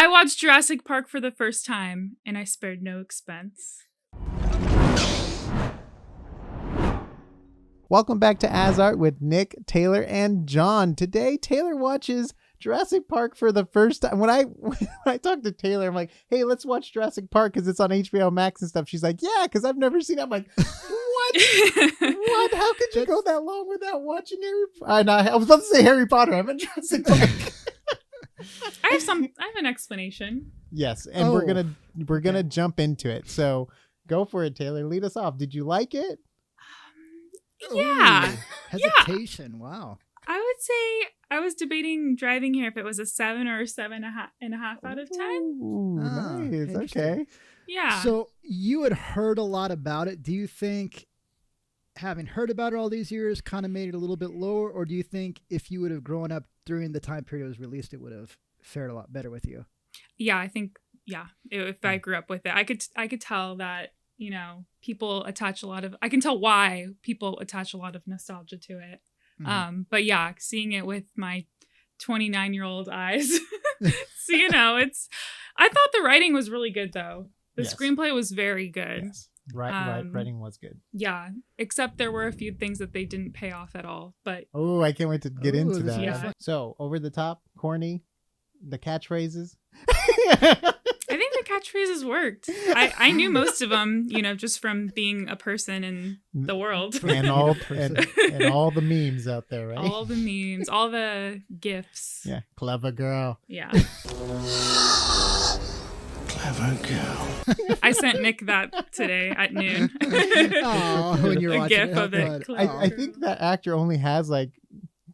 I watched Jurassic Park for the first time, and I spared no expense. Welcome back to AsArt with Nick, Taylor, and John. Today, Taylor watches Jurassic Park for the first time. When I talked to Taylor, I'm like, hey, let's watch Jurassic Park because it's on HBO Max and stuff. She's like, yeah, because I've never seen it. I'm like, what? What? How could you go that long without watching Harry Potter? I was about to say Harry Potter. I meant Jurassic Park. I have an explanation. Yes, and we're gonna jump into it. So go for it, Taylor. Lead us off. Did you like it? Yeah. Ooh, hesitation. Yeah. Wow. I would say I was debating driving here if it was a 7 or a 7.5 out of 10. Ooh, nice. Okay. Yeah. So you had heard a lot about it. Do you think having heard about it all these years kind of made it a little bit lower, or do you think if you would have grown up during the time period it was released, it would have fared a lot better with you? Yeah, I think if I grew up with it, I could tell that, you know, people attach I can tell why people attach a lot of nostalgia to it. Mm-hmm. But yeah, seeing it with my 29-year-old eyes, so, you know, I thought the writing was really good though. The screenplay was very good. Yes. Writing was good. Yeah, except there were a few things that they didn't pay off at all. But I can't wait to get into that. Yeah. So over the top, corny, the catchphrases. I think the catchphrases worked. I knew most of them, you know, just from being a person in the world. And all the memes out there, right? All the memes, all the GIFs. Yeah, clever girl. Yeah. Clever girl. I sent Nick that today at noon. Oh, when you're watching GIF of it. I think that actor only has like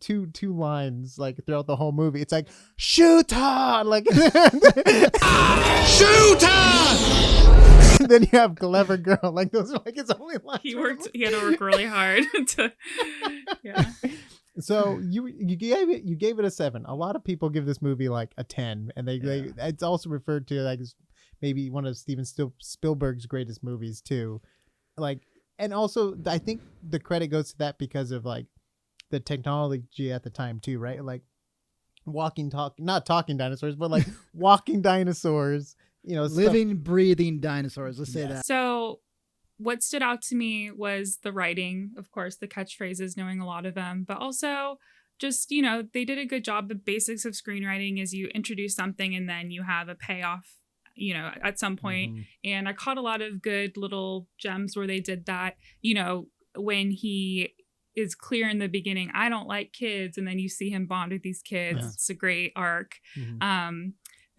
two lines like throughout the whole movie. It's like shoot her, like shoot her. Then you have clever girl, like those are like his only lines. He had to work really hard to. Yeah. So you gave it a 7. A lot of people give this movie like a 10, and they it's also referred to like maybe one of Steven Spielberg's greatest movies too. Like, and also I think the credit goes to that because of like the technology at the time too, right? Like not talking dinosaurs, but like walking dinosaurs, you know, living, breathing dinosaurs. Let's say that. So what stood out to me was the writing, of course, the catchphrases, knowing a lot of them, but also just, you know, they did a good job. The basics of screenwriting is you introduce something and then you have a payoff, you know, at some point. Mm-hmm. And I caught a lot of good little gems where they did that, you know, when he is clear in the beginning, I don't like kids, and then you see him bond with these kids. Yeah. It's a great arc. Mm-hmm.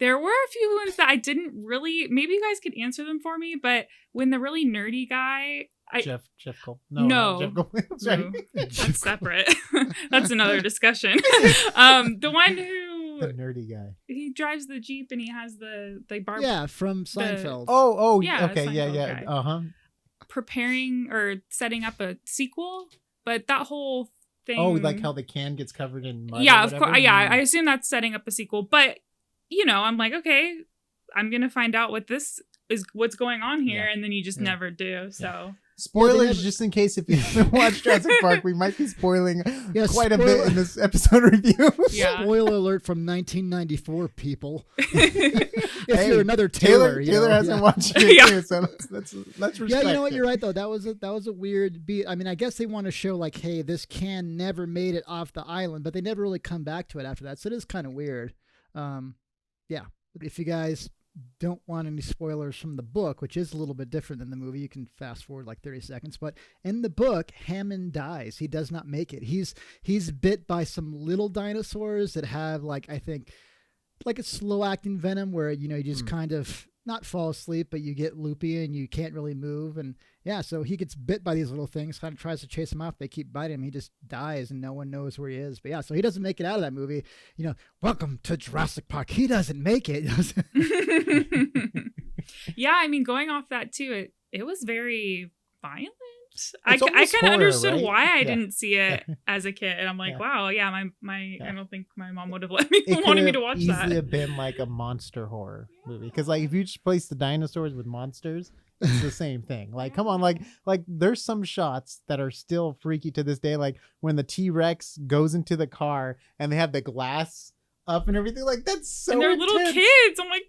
There were a few ones that I didn't really, maybe you guys could answer them for me, but when the really nerdy guy, Jeff Cole. No. Jeff Cole. Sorry. That's separate. That's another discussion. The one who the nerdy guy. He drives the Jeep and he has the bar. Yeah, from Seinfeld. Yeah, okay, yeah. Guy. Preparing or setting up a sequel, but that whole thing. Oh, like how the can gets covered in mud. Yeah, of course. Yeah, I assume that's setting up a sequel, but you know, I'm like, okay, I'm gonna find out what's going on here, and then you just never do. So spoilers, just in case if you haven't watched Jurassic Park, we might be spoiling quite a bit in this episode review. Yeah. Spoiler alert from 1994, people. If you're another Taylor hasn't watched it too, so let's respect. Yeah, you know what? You're right though. That was a weird beat. I mean, I guess they want to show like, hey, this can never made it off the island, but they never really come back to it after that. So it is kind of weird. Yeah, if you guys don't want any spoilers from the book, which is a little bit different than the movie, you can fast forward like 30 seconds. But in the book, Hammond dies. He does not make it. He's bit by some little dinosaurs that have like, I think, like a slow acting venom where, you know, you just kind of not fall asleep, but you get loopy and you can't really move. And yeah, so he gets bit by these little things, kind of tries to chase him off. They keep biting him. He just dies and no one knows where he is. But yeah, so he doesn't make it out of that movie. You know, welcome to Jurassic Park. He doesn't make it. Yeah, I mean, going off that too, it was very violent. I kind of understood why I didn't see it as a kid. And I'm like, wow, I don't think my mom would have wanted me to watch that. It easily have been like a monster horror movie. Because like if you just place the dinosaurs with monsters, it's the same thing. Like, come on, like there's some shots that are still freaky to this day. Like when the T-Rex goes into the car and they have the glass up and everything. Like that's so and they're intense. little kids. I'm like,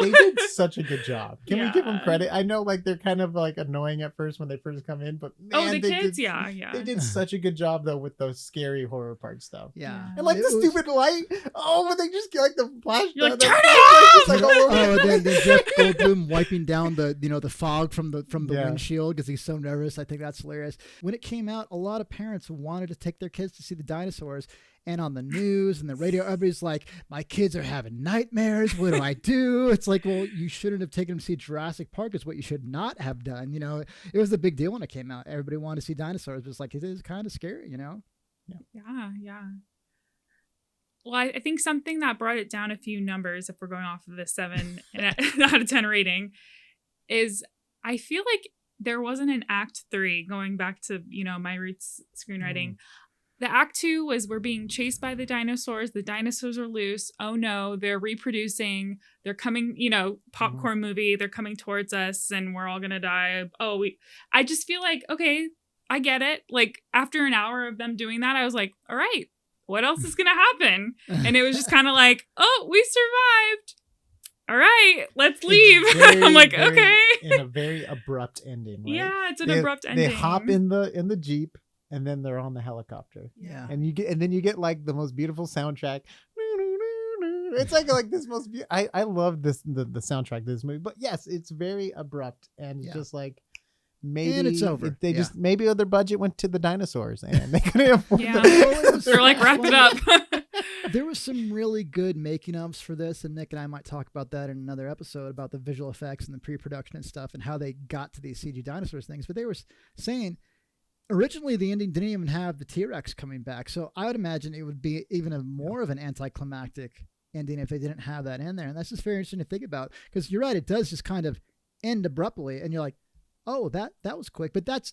They no. did such a good job. Can we give them Yeah. credit? I know like they're kind of like annoying at first when they first come in, but man, Oh, the they kids? did, Yeah. they did such a good job though with those scary horror part stuff. Yeah. And like It the was- stupid light. Oh, but they just get like the flash. You're like, the "Turn it flashlight just, off!" like, all over. Oh, then Jeff Goldblum wiping down the fog from the Yeah. windshield because he's so nervous. I think that's hilarious. When it came out, a lot of parents wanted to take their kids to see the dinosaurs, and on the news and the radio, everybody's like, "My kids are having nightmares. What do I do?" It's like, well, you shouldn't have taken them to see Jurassic Park. Is what you should not have done. It was a big deal when it came out. Everybody wanted to see dinosaurs, but it's like it is kind of scary. Yeah. Well, I think something that brought it down a few numbers, if we're going off of the 7 out of 10 rating, is I feel like there wasn't an act 3 going back to, my roots screenwriting. The act 2 was we're being chased by the dinosaurs. The dinosaurs are loose. Oh no, they're reproducing. They're coming, popcorn movie. They're coming towards us and we're all going to die. I just feel like, okay, I get it. Like after an hour of them doing that, I was like, all right, what else is going to happen? And it was just kind of like, oh, we survived. All right, let's leave. I'm like, okay. In a very abrupt ending. Right? Yeah, it's an abrupt ending. They hop in the Jeep and then they're on the helicopter. Yeah. And then you get like the most beautiful soundtrack. It's like this most I love the soundtrack of this movie. But yes, it's very abrupt and just like maybe And it's over. They just maybe their budget went to the dinosaurs and they couldn't afford Yeah. the They're like, wrap it up. There was some really good making ofs for this, and Nick and I might talk about that in another episode about the visual effects and the pre-production and stuff and how they got to these CG dinosaurs things. But they were saying originally the ending didn't even have the T-Rex coming back, so I would imagine it would be even more of an anticlimactic ending if they didn't have that in there. And that's just very interesting to think about, because you're right, it does just kind of end abruptly, and you're like, oh, that was quick. But that's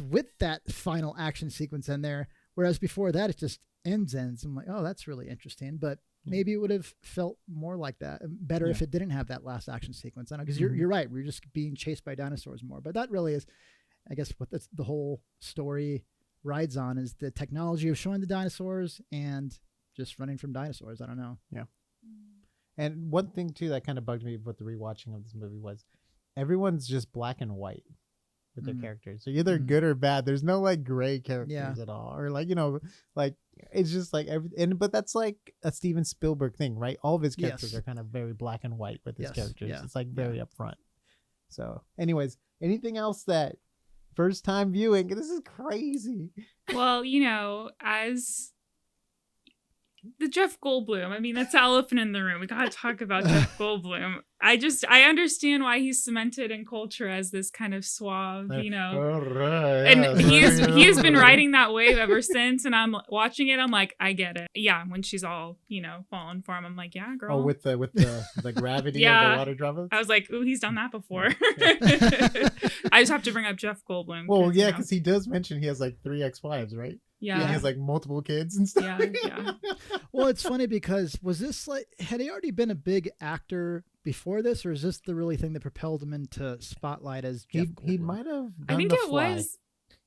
with that final action sequence in there, whereas before that it just ends. I'm like, oh, that's really interesting. But maybe it would have felt more like that, better if it didn't have that last action sequence. I know, because you're right, we're just being chased by dinosaurs more. But that really is, I guess, what the whole story rides on, is the technology of showing the dinosaurs and just running from dinosaurs. I don't know. Yeah. And one thing too that kind of bugged me with the rewatching of this movie was everyone's just black and white with their characters. So either good or bad. There's no like gray characters at all, or like like it's just like but that's like a Steven Spielberg thing, right? All of his characters are kind of very black and white with his characters. Yeah. It's like very upfront. So, anyways, anything else that first time viewing? This is crazy. Well, as the Jeff Goldblum, I mean, that's the elephant in the room. We got to talk about Jeff Goldblum. I understand why he's cemented in culture as this kind of suave, and he has been riding that wave ever since. And I'm watching it, I'm like, I get it. Yeah, when she's all falling for him, I'm like, yeah, girl. Oh, with the gravity of the water droplets. I was like, ooh, he's done that before. I just have to bring up Jeff Goldblum. Well, yeah, because he does mention he has like 3 ex-wives, right? Yeah. He has like multiple kids and stuff. Yeah. Well, it's funny because was this like, had he already been a big actor before this, or is this the really thing that propelled him into spotlight as Jeff Goldblum? He might have. I think the it Fly. was.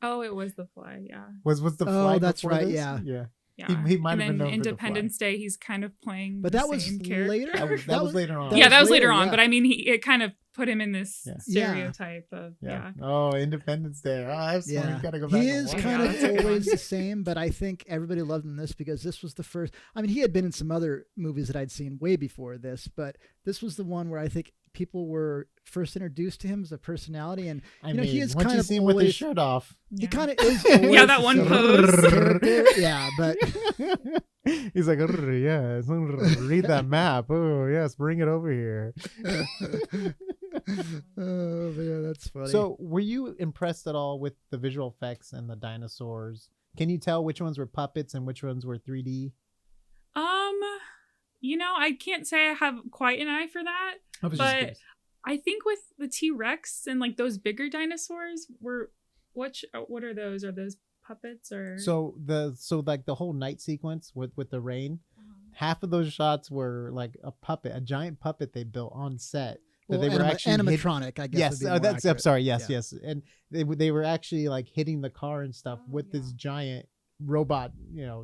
Oh, it was The Fly. Yeah. Was the Fly? Oh, that's before right. this? Yeah. Yeah. He might and have been then known Independence Day, he's kind of playing. But the that was same character. later. That was later on. That was later later, on. yeah. But I mean, it kind of put him in this stereotype of Oh, Independence Day. Oh, I have Yeah. Gotta go back. He and is watch kind it. of always the same, but I think everybody loved him in this because this was the first. I mean, he had been in some other movies that I'd seen way before this, but this was the one where I think people were first introduced to him as a personality. And he is once kind you of see him always, with his shirt off. He kind of is. Always Yeah, that one the pose. character. Yeah, but He's like, yes, read that map. Oh, yes, bring it over here. oh man, that's funny. So, were you impressed at all with the visual effects and the dinosaurs? Can you tell which ones were puppets and which ones were 3D? I can't say I have quite an eye for that, I was just but curious. I think with the T-Rex and like those bigger dinosaurs what are those? Are those puppets or? So like the whole night sequence with the rain, half of those shots were like a giant puppet they built on set. That they were actually animatronic, I guess. Yes, would be more I'm accurate. sorry. Yes, Yeah. yes, and they were actually like hitting the car and stuff with this giant robot,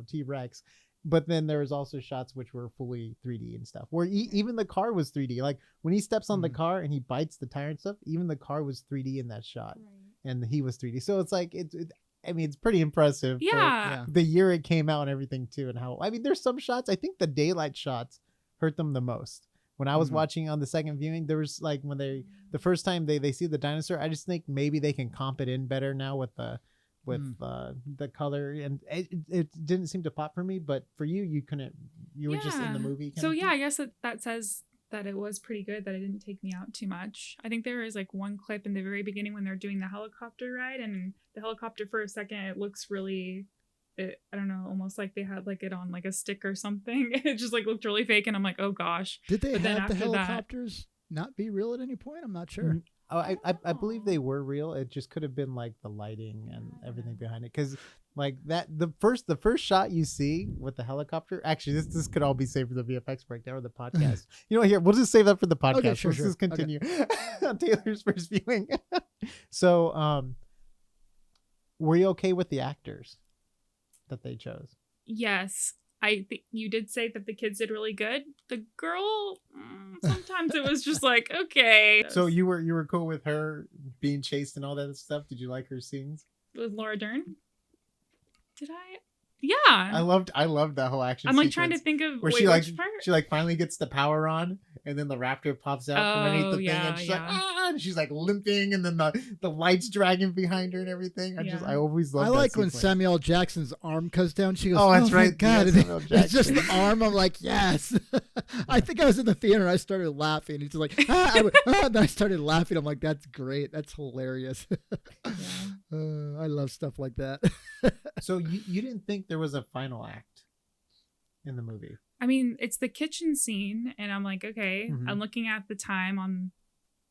T-Rex, But then there was also shots which were fully 3D and stuff, where even the car was 3D. Like when he steps on the car and he bites the tire and stuff, even the car was 3D in that shot, and he was 3D. So it's like I mean, it's pretty impressive. Yeah. For the year it came out and everything too, and how I mean, there's some shots. I think the daylight shots hurt them the most. When I was watching on the second viewing, there was like when the first time they see the dinosaur, I just think maybe they can comp it in better now with the color, and it didn't seem to pop for me. But for you, you couldn't. You were just in the movie. So yeah, I guess that says that it was pretty good, that it didn't take me out too much. I think there is like one clip in the very beginning when they're doing the helicopter ride, and the helicopter for a second it looks really. I don't know, almost like they had like it on like a stick or something. It just like looked really fake, and I'm like, oh gosh. Did they have the helicopters not be real at any point? I'm not sure. Oh, I believe they were real. It just could have been like the lighting and everything behind it, because like that the first shot you see with the helicopter. Actually, this could all be saved for the VFX breakdown or the podcast. You know, here we'll just save that for the podcast. Okay, sure, Let's just continue on Taylor's first viewing. So, were you okay with the actors that they chose? Yes. I think you did say that the kids did really good. The girl, sometimes it was just like, okay. So you were cool with her being chased and all that stuff? Did you like her scenes? With Laura Dern? Did I? Yeah. I loved that whole action. I'm like sequence trying to think of where which part? she like finally gets the power on, and then the raptor pops out from underneath the thing, and she's like, and she's like limping, and then the lights dragging behind her and everything. I always love. I that like when sequence. Samuel L. Jackson's arm comes down. She goes, "Oh, that's right, God!" Yeah, it's just the arm. I'm like, yes. I think I was in the theater. I started laughing. He's like, then I started laughing. I'm like, that's great. That's hilarious. I love stuff like that. So you didn't think there was a final act in the movie? I mean, it's the kitchen scene, and I'm like, okay. Mm-hmm. I'm looking at the time on,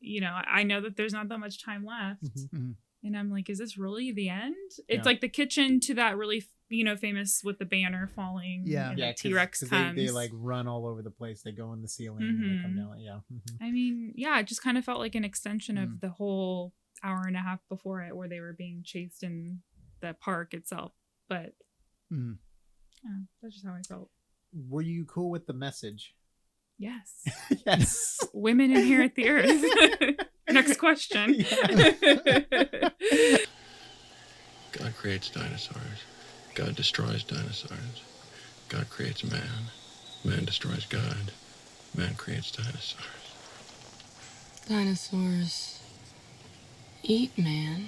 I know that there's not that much time left. Mm-hmm. And I'm like, is this really the end? It's like the kitchen to that really, famous with the banner falling. Yeah. And Yeah, the T-Rex comes. They like run all over the place. They go in the ceiling and they come down. Yeah. Mm-hmm. I mean, yeah, it just kind of felt like an extension of the whole hour and a half before it, where they were being chased in the park itself. But that's just how I felt. Were you cool with the message? Yes. Yes. Women inherit the earth. Next question. God creates dinosaurs. God destroys dinosaurs. God creates man. Man destroys God. Man creates dinosaurs. Dinosaurs eat man.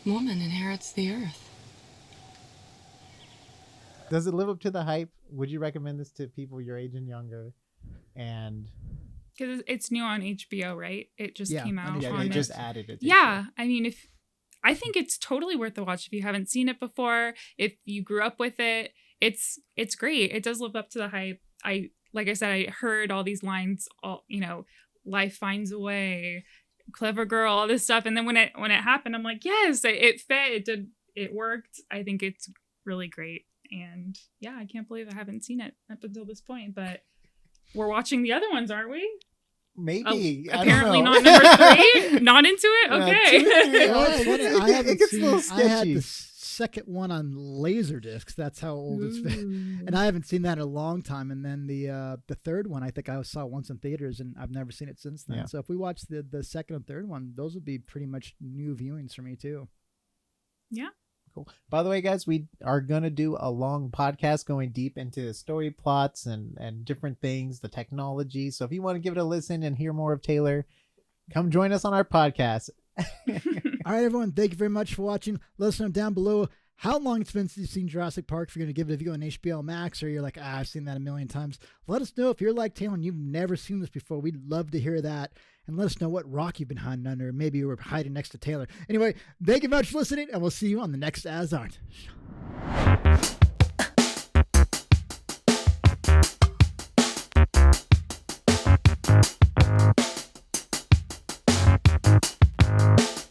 Woman inherits the earth. Does it live up to the hype? Would you recommend this to people your age and younger? And because it's new on HBO, right? It just came out. Yeah, on they it. just added it. Yeah, I mean, I think it's totally worth the watch if you haven't seen it before. If you grew up with it, it's great. It does live up to the hype. Like I said, I heard all these lines. Life finds a way, clever girl, all this stuff, and then when it happened, I'm like, yes, it fit. It worked. I think it's really great. And yeah, I can't believe I haven't seen it up until this point, but we're watching the other ones, aren't we? Maybe. Apparently not number 3. Not into it? Okay. It's funny. I haven't gets a seen. little I had sketchy. the second one on Laserdiscs. That's how old it's been, and I haven't seen that in a long time. And then the third one, I think I saw once in theaters, and I've never seen it since then. Yeah. So if we watch the second and third one, those would be pretty much new viewings for me too. Yeah. Cool. By the way, guys, we are going to do a long podcast going deep into story plots and different things, the technology. So if you want to give it a listen and hear more of Taylor, come join us on our podcast. All right, everyone. Thank you very much for watching. Let us know down below how long it's been since you've seen Jurassic Park. If you're going to give it a view on HBO Max, or you're like, I've seen that a million times. Let us know if you're like Taylor and you've never seen this before. We'd love to hear that. And let us know what rock you've been hiding under. Maybe you were hiding next to Taylor. Anyway, thank you very much for listening, and we'll see you on the next AsArt.